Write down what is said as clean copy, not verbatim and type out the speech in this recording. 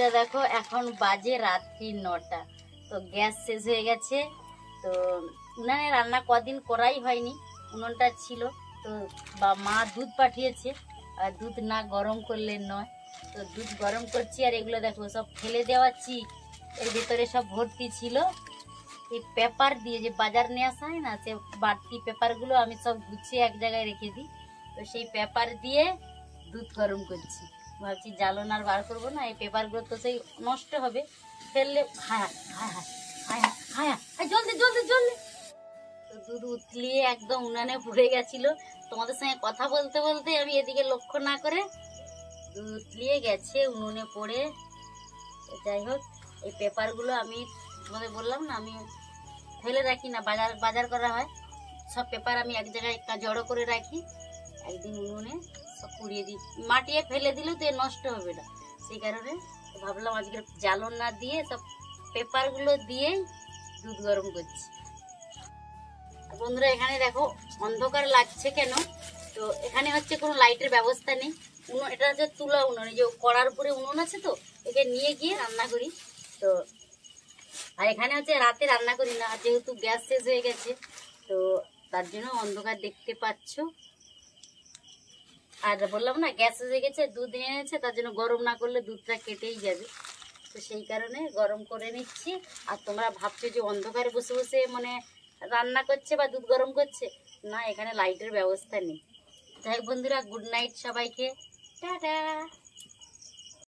বন্ধুরা দেখো এখন বাজে রাত্রি 9টা। তো গ্যাস শেষ হয়ে গেছে। তো উনানে রান্না কদিন করাই হয়নি, উনুনটা ছিল। তো মা দুধ পাঠিয়েছে, আর দুধ না গরম করলে নয়। তো দুধ গরম করছি, আর এগুলো দেখো সব ফেলে দেওয়াচ্ছি। এর ভিতরে সব ভর্তি ছিল এই পেপার দিয়ে, যে বাজার নিয়ে আসা হয় না, সে বাড়তি পেপারগুলো আমি সব গুছিয়ে এক জায়গায় রেখে দিই। তো সেই পেপার দিয়ে দুধ গরম করছি। ভাবছি জ্বালন আর বার করবো না, এই পেপারগুলো তো সেই নষ্ট হবে, ফেললে হায় হায় হায় হায় হায়, জলদি জলদি জলদি। তো দুধ উতলিয়ে একদম উনানে পুড়ে গেছিল। তোমাদের সঙ্গে কথা বলতে বলতে আমি এদিকে লক্ষ্য না করে দুধ উতলিয়ে গেছে উনুনে পড়ে। যাই হোক, এই পেপারগুলো আমি তোমাদের বললাম না, আমি ফেলে রাখি না, বাজার করা হয়, সব পেপার আমি এক জায়গায় জড়ো করে রাখি। একদিন উনুনে সব পুড়িয়ে দিই, মাটিয়ে ফেলে দিলেও তো নষ্ট হবে না, সেই কারণে ভাবলাম আজকে জ্বালন না দিয়ে সব পেপারগুলো দিয়েই দুধ গরম করছি। বন্ধুরা এখানে দেখো অন্ধকার লাগছে কেন, তো এখানে হচ্ছে কোনো লাইটের ব্যবস্থা নেই। এটা হচ্ছে তুলা উনুন, এই যে কড়ার উপরে উনুন আছে, তো একে নিয়ে গিয়ে রান্না করি। তো আর এখানে হচ্ছে রাতে রান্না করি না, যেহেতু গ্যাস শেষ হয়ে গেছে, তো তার জন্য অন্ধকার দেখতে পাচ্ছ। আর বললাম না গ্যাস শেষ হয়ে গেছে, দুধ এনেছে, তার জন্য গরম না করলে দুধটা কেটেই যাবে। তো সেই কারণে গরম করে নিচ্ছি। আর তোমরা ভাবছো যে অন্ধকারে বসে বসে মানে রান্না করছে বা দুধ গরম করছে, না, এখানে লাইটের ব্যবস্থা নেই। যাই হোক বন্ধুরা, গুড নাইট সবাইকে, টাটা।